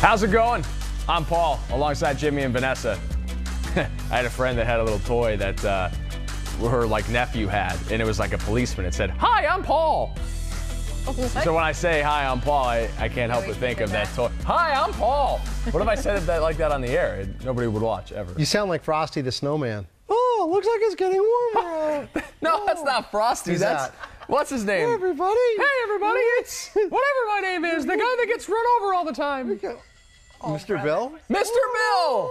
How's it going? I'm Paul, alongside Jimmy and Vanessa. I had a friend that had a little toy that her nephew had, and it was like a policeman. It said, "Hi, I'm Paul." So when I say "Hi, I'm Paul," I can't help but think of that toy. "Hi, I'm Paul." What if I said it like that on the air? Nobody would watch ever. You sound like Frosty the Snowman. Oh, looks like it's getting warmer. No, that's not Frosty. Who's that's that? What's his name? Hey, everybody. Hey, everybody. It's whatever my name is. The guy that gets run over all the time. Mr. Bill? Mr. Bill.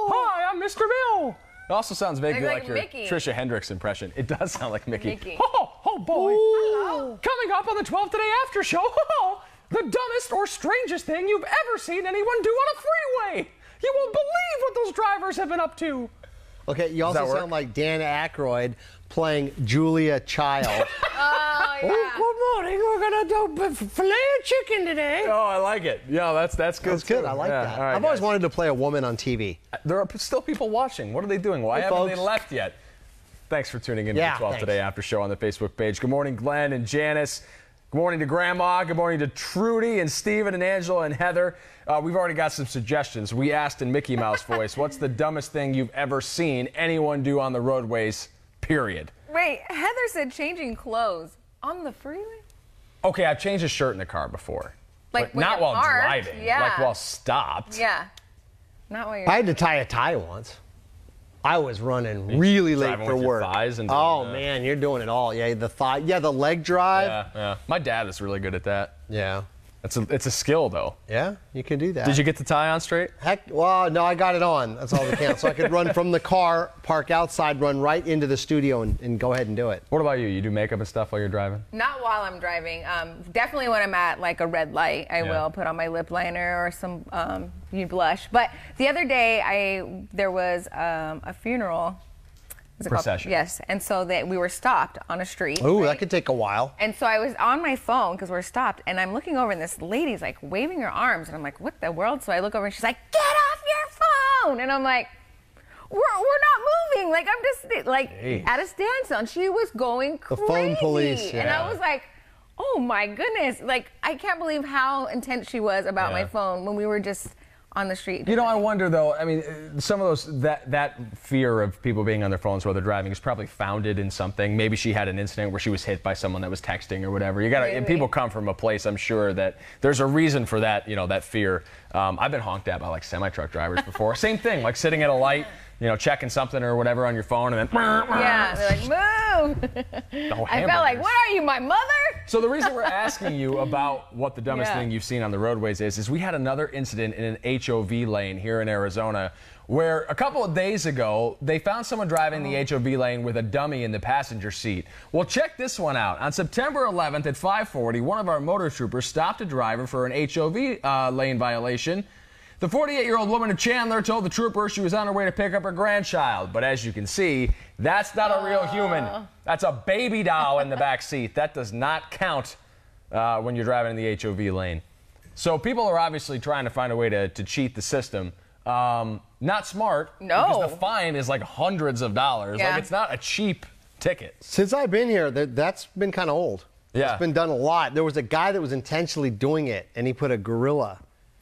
Hi, I'm Mr. Bill. It also sounds vaguely like your Mickey. Trisha Hendricks impression. It does sound like Mickey. Mickey. Oh boy. Hello. Coming up on the 12 Today After Show, the dumbest or strangest thing you've ever seen anyone do on a freeway. You won't believe what those drivers have been up to. Okay, you also sound like Dan Aykroyd playing Julia Child. Oh, yeah. Good morning. We're going to do filet of chicken today. Oh, I like it. Yeah, that's good. That's good. too. I like Yeah, that. all right, I've always guys. wanted to play a woman on TV. There are still people watching. What are they doing? Why Hey, haven't they folks. left yet? Thanks for tuning in to the 12 thanks. Today After Show on the Facebook page. Good morning, Glenn and Janice. Good morning to Grandma. Good morning to Trudy and Steven and Angela and Heather. We've already got some suggestions. We asked in Mickey Mouse voice, what's the dumbest thing you've ever seen anyone do on the roadways, period? Wait, Heather said changing clothes on the freeway? Okay, I've changed a shirt in the car before. Like but when not you're while parked, driving, yeah. like while stopped. Yeah. Not while you're... I had to tie a tie once. I was running really late driving for with your work. thighs and doing Oh, the- man, you're doing it all. Yeah, the thigh. Yeah, the leg drive. Yeah. My dad is really good at that. Yeah. It's a skill, though. Yeah, you can do that. Did you get the tie on straight? Heck, well, no, I got it on. That's all that counts. So I could run from the car, park outside, run right into the studio, and go ahead and do it. What about you? You do makeup and stuff while you're driving? Not while I'm driving. Definitely when I'm at like a red light, I will put on my lip liner or some blush. But the other day, there was a funeral. What's it called? Procession. Yes, and so we were stopped on a street. Ooh, right? that could take a while. And so I was on my phone because we're stopped, and I'm looking over, and this lady's like waving her arms, and I'm like, what the world? So I look over, and she's like, get off your phone! And I'm like, we're not moving. Like, I'm just like at a standstill. And she was going crazy. The phone police, And I was like, oh my goodness. Like, I can't believe how intense she was about my phone when we were just on the street. You know, I wonder though, I mean, some of those, that fear of people being on their phones while they're driving is probably founded in something. Maybe she had an incident where she was hit by someone that was texting or whatever. You gotta, people come from a place, I'm sure, that there's a reason for that, that fear. I've been honked at by like semi-truck drivers before. Same thing, like sitting at a light, checking something or whatever on your phone, and then yeah, they're like, move. I felt like, what are you, my mother? So the reason we're asking you about what the dumbest thing you've seen on the roadways is we had another incident in an HOV lane here in Arizona where a couple of days ago, they found someone driving the HOV lane with a dummy in the passenger seat. Well, check this one out. On September 11th at 5:40, one of our motor troopers stopped a driver for an HOV lane violation. The 48-year-old woman in Chandler told the trooper she was on her way to pick up her grandchild. But as you can see, that's not a real human. That's a baby doll in the back seat. That does not count when you're driving in the HOV lane. So people are obviously trying to find a way to cheat the system. Not smart. No. Because the fine is like hundreds of dollars. Yeah. Like, it's not a cheap ticket. Since I've been here, that's been kind of old. Yeah. It's been done a lot. There was a guy that was intentionally doing it, and he put a gorilla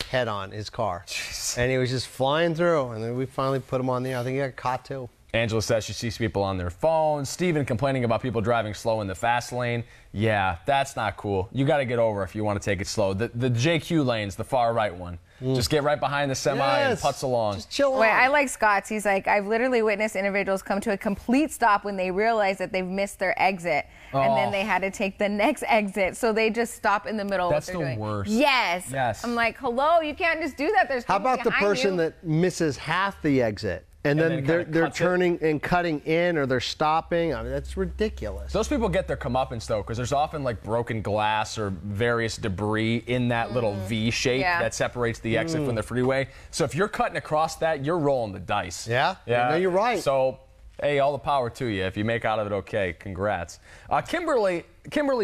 head on his car. Jeez. And he was just flying through, and then we finally put him on there. I think he got caught too. Angela says she sees people on their phones. Steven complaining about people driving slow in the fast lane. Yeah, that's not cool. You got to get over if you want to take it slow. The JQ lane's the far right one. Just get right behind the semi and putz along. Just chill Wait, out. I like Scott's. He's like, I've literally witnessed individuals come to a complete stop when they realize that they've missed their exit. And then they had to take the next exit. So they just stop in the middle That's of what they're the doing. worst. Yes. Yes. I'm like, hello, you can't just do that. There's How people about the behind person you. that misses half the exit? And then then kinda they're cuts it? turning and cutting in, or they're stopping. I mean, that's ridiculous. Those people get their comeuppance, though, because there's often like broken glass or various debris in that little V shape that separates the exit from the freeway. So if you're cutting across that, you're rolling the dice. Yeah? No, you're right. So, hey, all the power to you. If you make out of it okay, congrats. Kimberly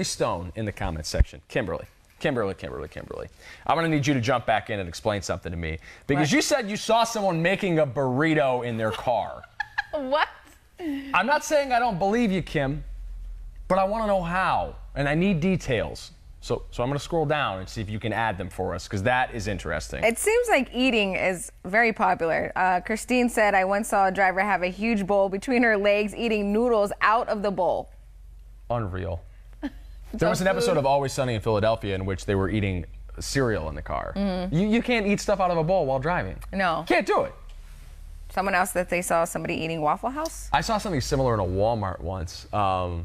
Stone in the comments section. Kimberly. I'm going to need you to jump back in and explain something to me. Because you said you saw someone making a burrito in their car. What? I'm not saying I don't believe you, Kim, but I want to know how, and I need details. So I'm going to scroll down and see if you can add them for us, because that is interesting. It seems like eating is very popular. Christine said, I once saw a driver have a huge bowl between her legs eating noodles out of the bowl. Unreal. There was an episode of Always Sunny in Philadelphia in which they were eating cereal in the car. You can't eat stuff out of a bowl while driving. No. Can't do it. Someone else that they saw somebody eating Waffle House? I saw something similar in a Walmart once.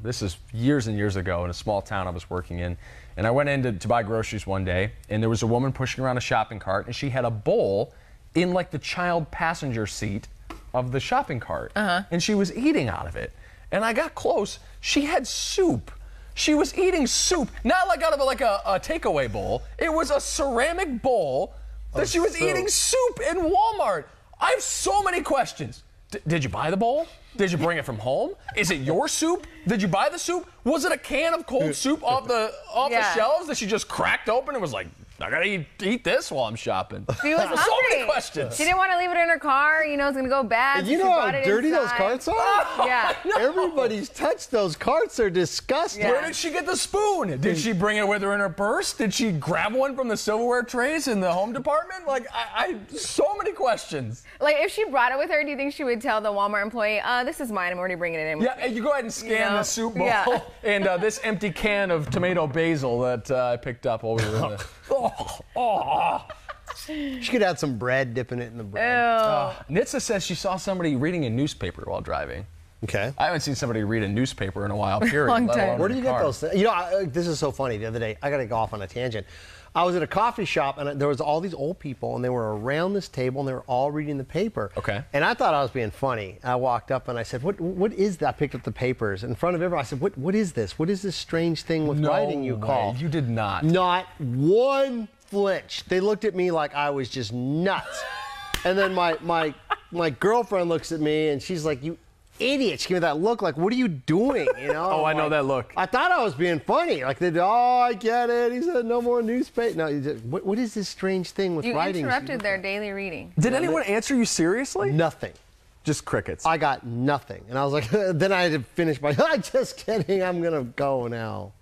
This is years and years ago in a small town I was working in. And I went in to buy groceries one day, and there was a woman pushing around a shopping cart, and she had a bowl in like the child passenger seat of the shopping cart. And she was eating out of it. And I got close. She had soup. She was eating soup, not like out of a takeaway bowl. It was a ceramic bowl that she was eating soup in Walmart. I have so many questions. Did you buy the bowl? Did you bring it from home? Is it your soup? Did you buy the soup? Was it a can of cold soup off the shelves that she just cracked open and was like, I gotta eat this while I'm shopping? She was hungry. So many questions. She didn't want to leave it in her car. You know, it's gonna go bad. And you so know she how brought it dirty those inside. carts are? Yeah. Everybody's touched those carts. They're disgusting. Yeah. Where did she get the spoon? Did she bring it with her in her purse? Did she grab one from the silverware trays in the home department? Like, I so many questions. Like, if she brought it with her, do you think she would tell the Walmart employee, this is mine, I'm already bringing it in with Yeah, me? you go ahead and scan the soup bowl and this empty can of tomato basil that I picked up while we were in the... She could add some bread, dipping it in the bread. Nitsa says she saw somebody reading a newspaper while driving. Okay. I haven't seen somebody read a newspaper in a while, period. Long let time. alone Where in do you the get car. those things? You know, this is so funny. The other day, I got to go off on a tangent. I was at a coffee shop, and there was all these old people, and they were around this table, and they were all reading the paper. Okay. And I thought I was being funny. I walked up, and I said, what is that? I picked up the papers. In front of everyone, I said, what is this? What is this strange thing with writing you call? You did not. Not one flinch. They looked at me like I was just nuts. And then my girlfriend looks at me, and she's like, you idiot. She gave me that look like, what are you doing? You know? Oh, I know that look. I thought I was being funny. Like, I get it. He said, no more newspaper. No, what is this strange thing with writing? You interrupted their daily reading. Did anyone answer you seriously? Nothing. Just crickets. I got nothing. And I was like, then I had to finish by, just kidding. I'm going to go now.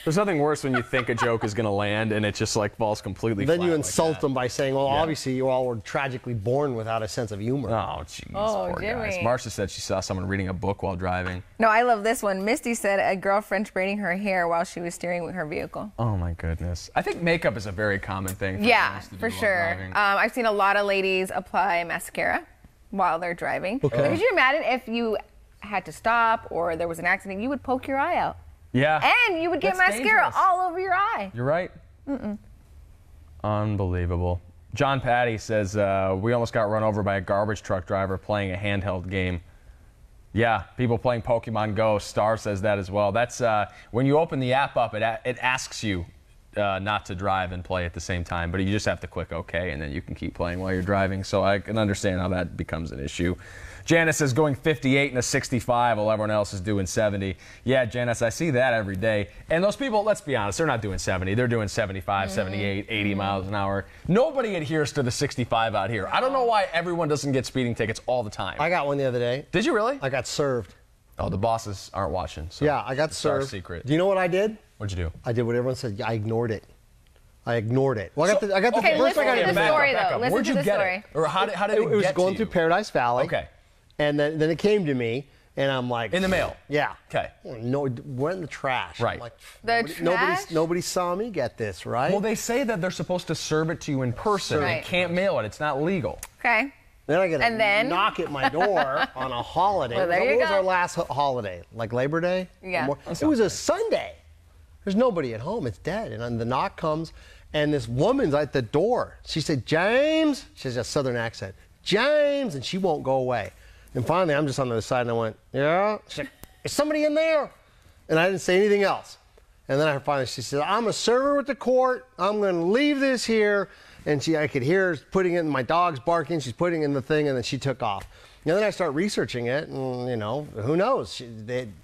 There's nothing worse when you think a joke is going to land and it just like falls completely Then flat you like insult that. them by saying, well, obviously you all were tragically born without a sense of humor. Oh, jeez, Oh, poor guys. Jimmy. Marcia said she saw someone reading a book while driving. No, I love this one. Misty said a girl French braiding her hair while she was steering with her vehicle. Oh, my goodness. I think makeup is a very common thing for Yeah, girls to do for while sure. driving. I've seen a lot of ladies apply mascara while they're driving. Okay. Could you imagine if you had to stop or there was an accident, you would poke your eye out. Yeah. And you would get That's mascara dangerous. all over your eye. You're right. Unbelievable. John Patty says, we almost got run over by a garbage truck driver playing a handheld game. Yeah, people playing Pokemon Go. Star says that as well. That's when you open the app up, it asks you not to drive and play at the same time, but you just have to click OK, and then you can keep playing while you're driving. So I can understand how that becomes an issue. Janice is going 58 and a 65 while everyone else is doing 70. Yeah, Janice, I see that every day. And those people, let's be honest, they're not doing 70. They're doing 75, 78, 80 miles an hour. Nobody adheres to the 65 out here. I don't know why everyone doesn't get speeding tickets all the time. I got one the other day. Did you really? I got served. Oh, the bosses aren't watching. So Yeah, I got it's our served. secret. Do you know what I did? What'd you do? I did what everyone said. I ignored it. I ignored it. Well, I got the Okay, first listen I got to it. the Back up, story, back though. up. Listen Where'd to you the get story. it? Or how did It it was get going to through you? Paradise Valley. Okay. And then it came to me, and I'm like, In the mail? Yeah. Okay. No, it went in the trash. Right. I'm like, The trash? Nobody saw me get this, right? Well, they say that they're supposed to serve it to you in person. They Right. can't mail it. It's not legal. Okay. Then I get a And then? knock at my door on a holiday. Well, there What you was go. our last holiday? Like Labor Day? Yeah. It was a Sunday. There's nobody at home. It's dead. And then the knock comes, and this woman's at the door. She said, James. She has a southern accent. James. And she won't go away. And finally, I'm just on the other side, and I went, yeah. She's like, is somebody in there? And I didn't say anything else. And then she said, I'm a server with the court. I'm going to leave this here. And I could hear her putting it in, my dog's barking. She's putting it in the thing, and then she took off. And then I start researching it, and, who knows?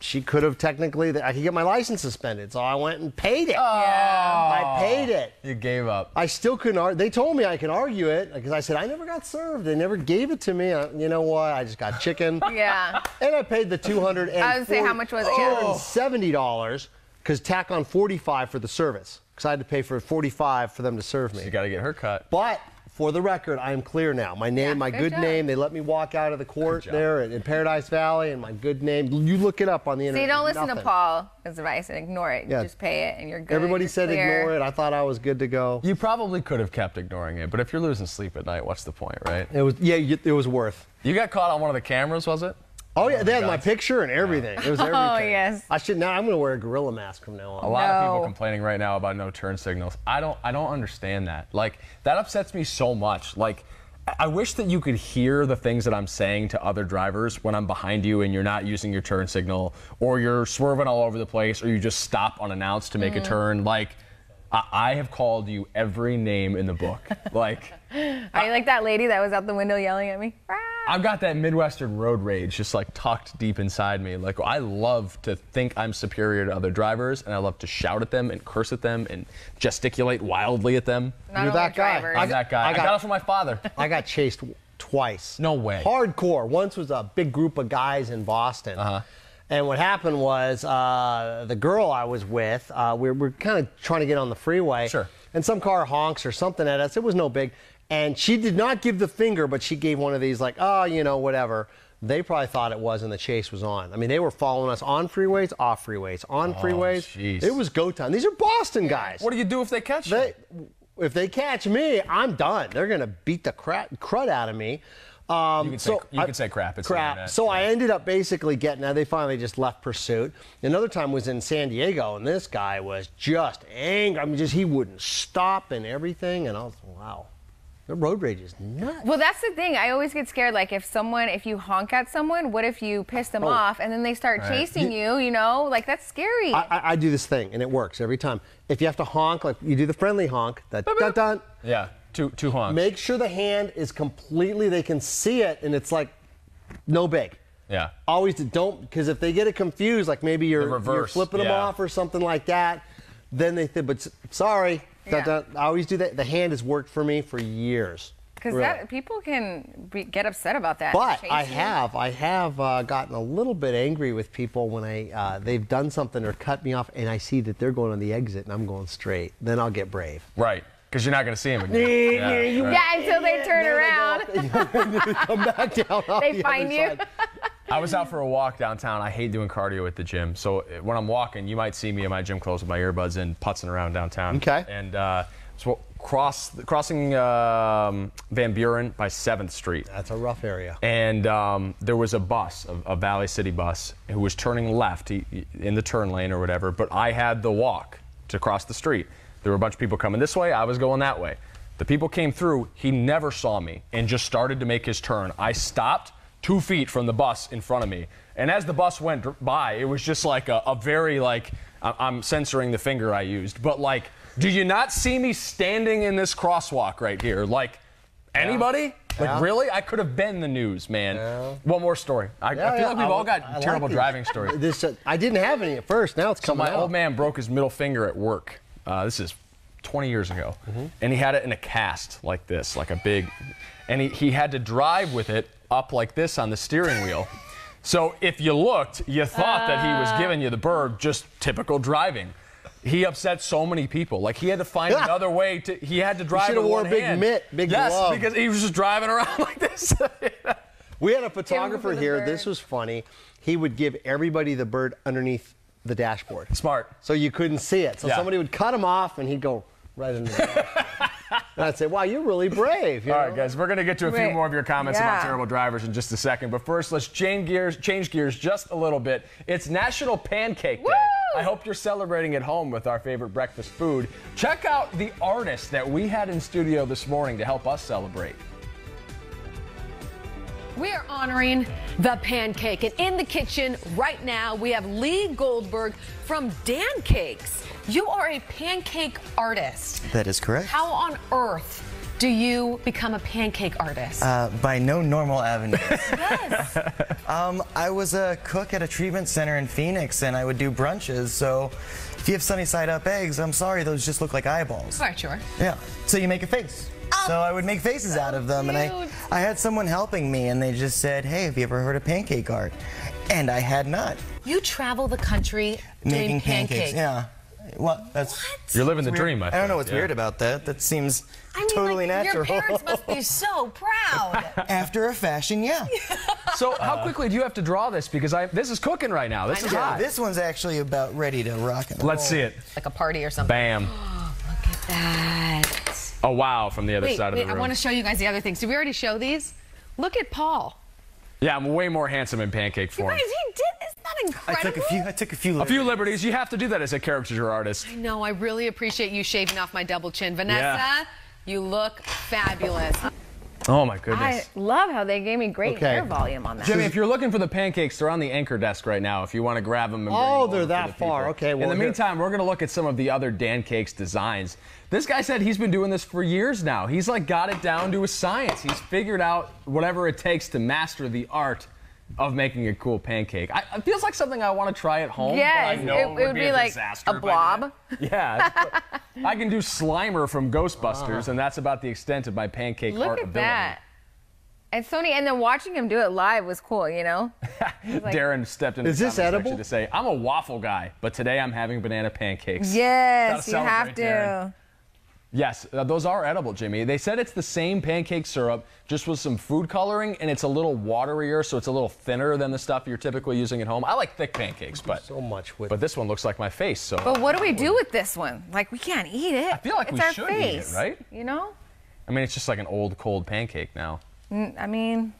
She could have technically, I could get my license suspended. So I went and paid it. I paid it. You gave up. I still couldn't argue. They told me I can argue it because I said, I never got served. They never gave it to me. You know what? I just got chicken. Yeah. And I paid the $240. I would say, how much was it? Yeah. $270 because tack on 45 for the service, because I had to pay for 45 for them to serve me. So you got to get her cut. But for the record, I am clear now. My name, my good name. They let me walk out of the court there in Paradise Valley, and my good name. You look it up on the internet. So you don't listen to Paul's advice and ignore it. You just pay it, and you're good. Everybody said ignore it. I thought I was good to go. You probably could have kept ignoring it, but if you're losing sleep at night, what's the point, right? It was it was worth. You got caught on one of the cameras, was it? Oh yeah, they had my picture and everything. It was everything. Oh yes. I'm going to wear a gorilla mask from now on. A lot of people complaining right now about no turn signals. I don't understand that. Like, that upsets me so much. Like, I wish that you could hear the things that I'm saying to other drivers when I'm behind you and you're not using your turn signal, or you're swerving all over the place, or you just stop unannounced to make a turn. Like, I have called you every name in the book. Like, are you like that lady that was out the window yelling at me? I've got that Midwestern road rage just like tucked deep inside me. Like, I love to think I'm superior to other drivers, and I love to shout at them and curse at them and gesticulate wildly at them. You're that guy. I'm that guy. I got it from my father. I got chased twice. No way. Hardcore. Once was a big group of guys in Boston. And what happened was the girl I was with, we were kind of trying to get on the freeway. Sure. And some car honks or something at us. It was no big. And she did not give the finger, but she gave one of these like, oh, you know, whatever. They probably thought it was, and the chase was on. I mean, they were following us on freeways, off freeways, on freeways. Geez. It was go time. These are Boston guys. What do you do if they catch you? If they catch me, I'm done. They're going to beat the crud out of me. You can say crap. It's crap. So I ended up basically they finally just left pursuit. Another time was in San Diego, and this guy was just angry. I mean, he wouldn't stop and everything. And I was, wow. The road rage is nuts. Well, that's the thing. I always get scared. Like, if you honk at someone, what if you piss them off and then they start chasing you, you know? Like, that's scary. I do this thing, and it works every time. If you have to honk, like you do the friendly honk, dun-dun. Yeah, two honks. Make sure the hand is completely, they can see it, and it's like no big. Yeah. Always don't, because if they get it confused, like maybe you're flipping them off or something like that, then they think, but sorry. I always do that. The hand has worked for me for years. Because people can get upset about that. But I have gotten a little bit angry with people when they've done something or cut me off, and I see that they're going on the exit and I'm going straight. Then I'll get brave. Right. Because you're not going to see them again. Until they turn around. They come back down. They find you. I was out for a walk downtown. I hate doing cardio at the gym. So when I'm walking, you might see me in my gym clothes with my earbuds in, putzing around downtown. Okay. And so crossing Van Buren by 7th Street. That's a rough area. And there was a bus, a Valley City bus, who was turning left in the turn lane or whatever, but I had the walk to cross the street. There were a bunch of people coming this way. I was going that way. The people came through. He never saw me and just started to make his turn. I stopped 2 feet from the bus in front of me. And as the bus went by, it was just like a very, like, I'm censoring the finger I used, but like, do you not see me standing in this crosswalk right here? Like, anybody? Like, really? I could have been the news, man. One more story. I feel like we've all got terrible driving stories. I didn't have any at first. Now it's coming out. So my old man broke his middle finger at work. This is 20 years ago. And he had it in a cast like this, like a big, and he had to drive with it up like this on the steering wheel. So if you looked, you thought that he was giving you the bird, just typical driving. He upset so many people. Like, he had to find another way to, he had to drive with one hand. Should have wore a big glove. Yes, because he was just driving around like this. We had a photographer here. This was funny. He would give everybody the bird underneath the dashboard. Smart. So you couldn't see it. So somebody would cut him off, and he'd go right into the dash. And I'd say, wow, you're really brave. All right, guys, we're going to get to a few more of your comments about terrible drivers in just a second. But first, let's change gears just a little bit. It's National Pancake Day. I hope you're celebrating at home with our favorite breakfast food. Check out the artist that we had in studio this morning to help us celebrate. We are honoring the pancake. And in the kitchen right now, we have Lee Goldberg from Dan Cakes. You are a pancake artist. That is correct. How on earth do you become a pancake artist? By no normal avenue. Yes. I was a cook at a treatment center in Phoenix, and I would do brunches. So if you have sunny side up eggs, I'm sorry, those just look like eyeballs. All right, sure. Yeah. So you make a face. So I would make faces out of them, and I had someone helping me, and they just said, hey, have you ever heard of pancake art? And I had not. You travel the country Making doing pancakes. Yeah. Well, that's. You're living the dream, I don't know what's weird about that. That seems totally natural. Your parents must be so proud. After a fashion, yeah. So how quickly do you have to draw this? Because this is cooking right now. This is Yeah, hot. this one's actually about ready to rock and roll. Let's see it. Like a party or something. Bam. Look at that. Oh, wow, from the other side of the room. I want to show you guys the other things. Did we already show these? Look at Paul. Yeah, I'm way more handsome in pancake form. You guys, he did. Isn't that incredible? I took a few A few liberties. You have to do that as a caricature artist. I know. I really appreciate you shaving off my double chin. Vanessa, you look fabulous. Oh, my goodness. I love how they gave me great hair volume on that. Jimmy, if you're looking for the pancakes, they're on the anchor desk right now if you want to grab them. And Oh, bring them they're over that for the far. people. Okay, well, in the here- meantime, we're going to look at some of the other Dan Cakes designs. This guy said he's been doing this for years now. He's like got it down to a science. He's figured out whatever it takes to master the art of making a cool pancake. It feels like something I want to try at home. Yes, but I know it would be like disaster a if I blob. did it. Yeah. I can do Slimer from Ghostbusters, and that's about the extent of my pancake Look art at ability. that. And Sony, and then watching him do it live was cool, you know? Like, Darren stepped into Is the this comment edible? section to say, I'm a waffle guy, but today I'm having banana pancakes. yes, Gotta you have celebrate, to. Darren. Yes, those are edible, Jimmy. They said it's the same pancake syrup, just with some food coloring, and it's a little waterier, so it's a little thinner than the stuff you're typically using at home. I like thick pancakes, but So much with. but this one looks like my face, so. But what do we do with this one? Like, we can't eat it. I feel like it's we our should face, eat it, right? You know? I mean, it's just like an old, cold pancake now. I mean,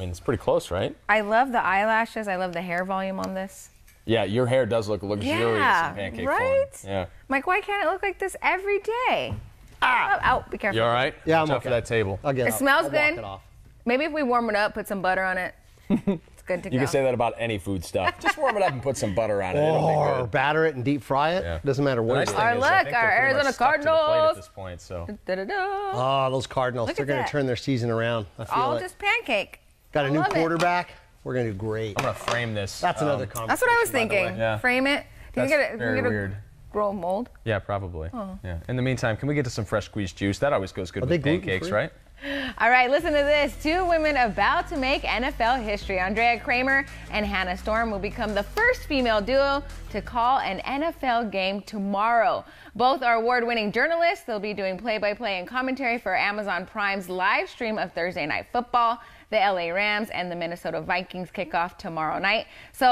It's pretty close, right? I love the eyelashes. I love the hair volume on this. Yeah, your hair does look luxurious Yeah, in pancake right? form. Yeah. Mike, why can't it look like this every day? Out, be careful. You all right? Yeah, I'm Watch out okay. for that table. I'll get It up. smells I'll walk good. it off. Maybe if we warm it up, put some butter on it, it's good to go. You can say that about any food stuff. Just warm it up and put some butter on it. It'll be Or good. batter it and deep fry it. Yeah. Doesn't matter The what nice it thing is. Our is, I look, think our they're pretty much Arizona stuck to the plate Cardinals. at this point, so. Da-da-da. Oh, those Cardinals. Look They're at going to that. turn their season around. I feel All it. just pancake. Got a I new love it. quarterback. We're going to do great. I'm gonna frame this. That's another conversation. That's what I was by the way. thinking. Yeah. Frame it. Can That's you get very a weird. roll mold? Yeah, probably. Oh. Yeah. In the meantime, can we get to some fresh squeezed juice? That always goes good Are they with pancakes, gluten-free? right? All right, listen to this. Two women about to make NFL history. Andrea Kramer and Hannah Storm will become the first female duo to call an NFL game tomorrow. Both are award-winning journalists. They'll be doing play-by-play and commentary for Amazon Prime's live stream of Thursday Night Football. The LA Rams and the Minnesota Vikings kick off tomorrow night. So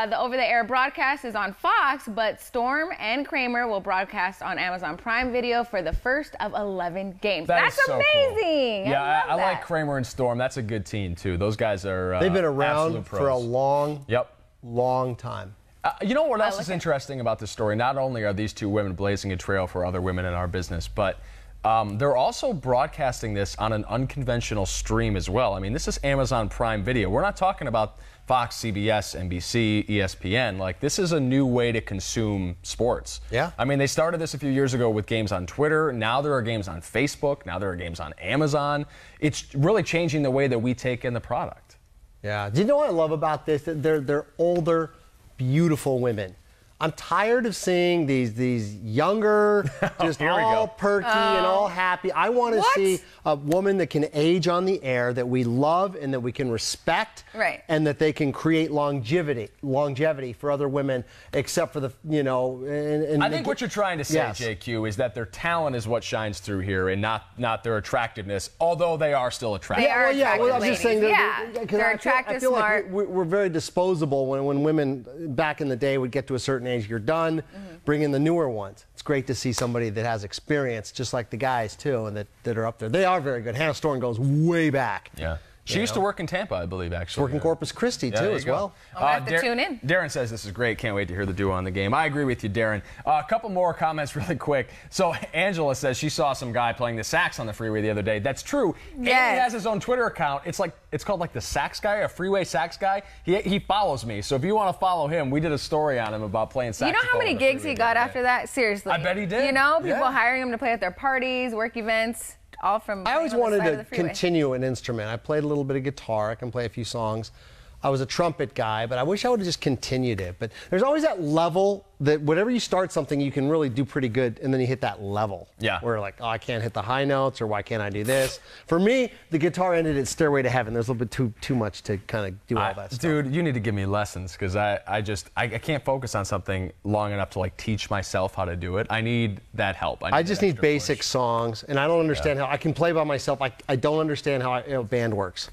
the over-the-air broadcast is on Fox, but Storm and Kramer will broadcast on Amazon Prime Video for the first of 11 games. That is That's so cool. amazing. Yeah, I love like that. Kramer and Storm. That's a good team too. Those guys are. They've been around absolute for a pros. long, Yep. long time. You know what else look is at- interesting about this story? Not only are these two women blazing a trail for other women in our business, but they're also broadcasting this on an unconventional stream as well. I mean, this is Amazon Prime Video. We're not talking about Fox, CBS, NBC, ESPN. Like, this is a new way to consume sports. Yeah. I mean, they started this a few years ago with games on Twitter. Now there are games on Facebook. Now there are games on Amazon. It's really changing the way that we take in the product. Yeah. Do you know what I love about this? That they're older, beautiful women. I'm tired of seeing these younger, just Here we all go. perky and all happy. I want to What? see a woman that can age on the air, that we love and that we can respect, Right. and that they can create longevity for other women, except for the, you know. And I think what you're trying to say, Yes. JQ, is that their talent is what shines through here and not their attractiveness, although they are still attractive. They are Well, yeah, well, I was attractive just saying ladies. that, Yeah, 'cause they're I attractive, feel smart. like we're very disposable when women back in the day would get to a certain age, you're done. Bring in the newer ones. It's great to see somebody that has experience, just like the guys too, and that are up there. They are very good. Hannah Storm goes way back. Yeah. She used to work in Tampa, I believe, actually. Working Corpus Christi Yeah, too there as you go. well. I'm gonna have to tune in. Darren says this is great. Can't wait to hear the duo on the game. I agree with you, Darren. A couple more comments really quick. So Angela says she saw some guy playing the sax on the freeway the other day. That's true. And he Yes. has his own Twitter account. It's called like the sax guy, a freeway sax guy. He follows me. So if you want to follow him, we did a story on him about playing You saxophone. know how many on the gigs freeway he the got other after day. that? Seriously. I bet he did. You know, people Yeah. hiring him to play at their parties, work events, all from. I always playing on the wanted side of to the freeway. continue an instrument. I played a little bit of guitar. I can play a few songs. I was a trumpet guy, but I wish I would have just continued it. But there's always that level that whenever you start something, you can really do pretty good, and then you hit that level. Yeah. Where like, oh, I can't hit the high notes, or why can't I do this? For me, the guitar ended at Stairway to Heaven. There's a little bit too much to kind of do all that stuff. Dude, you need to give me lessons, because I can't focus on something long enough to like teach myself how to do it. I need that help. I just need basic songs, and I don't understand how I can play by myself. I don't understand how a band works.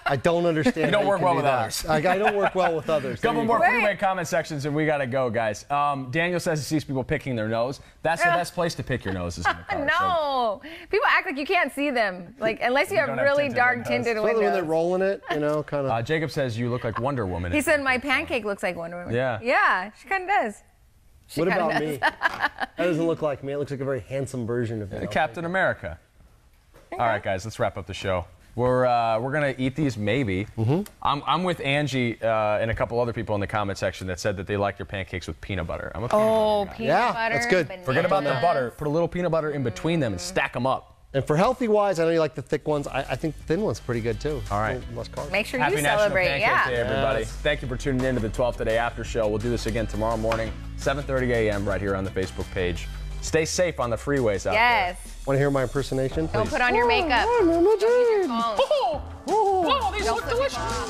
I don't understand. You don't work well with others. I don't work well with others. Couple more freeway comment sections and we gotta go, guys. Daniel says he sees people picking their nose. That's the best place to pick your nose is in the car. No, people act like you can't see them, like unless you have really dark tinted windows. When they're rolling it, you know, kind of. Jacob says you look like Wonder Woman. He said my pancake looks like Wonder Woman. Yeah. Yeah, she kind of does. What about me? That doesn't look like me. It looks like a very handsome version of me. Captain America. Okay. All right, guys, let's wrap up the show. We're gonna eat these maybe. I'm with Angie and a couple other people in the comment section that said that they like your pancakes with peanut butter. I'm a peanut butter guy. Peanut butter. That's good. Bananas. Forget about the butter. Put a little peanut butter in between them and stack them up. And for healthy wise, I know you like the thick ones. I think the thin one's pretty good too. All right. Less carbs. Make sure Happy you National celebrate. Pancake Day, Yeah. everybody. Yes. Thank you for tuning in to the 12 Today After Show. We'll do this again tomorrow morning, 7:30 a.m. right here on the Facebook page. Stay safe on the freeways out there. Yes. Want to hear my impersonation? Don't put on your makeup. Oh, Don't use your phone. Oh, these Don't look flip your delicious. phone.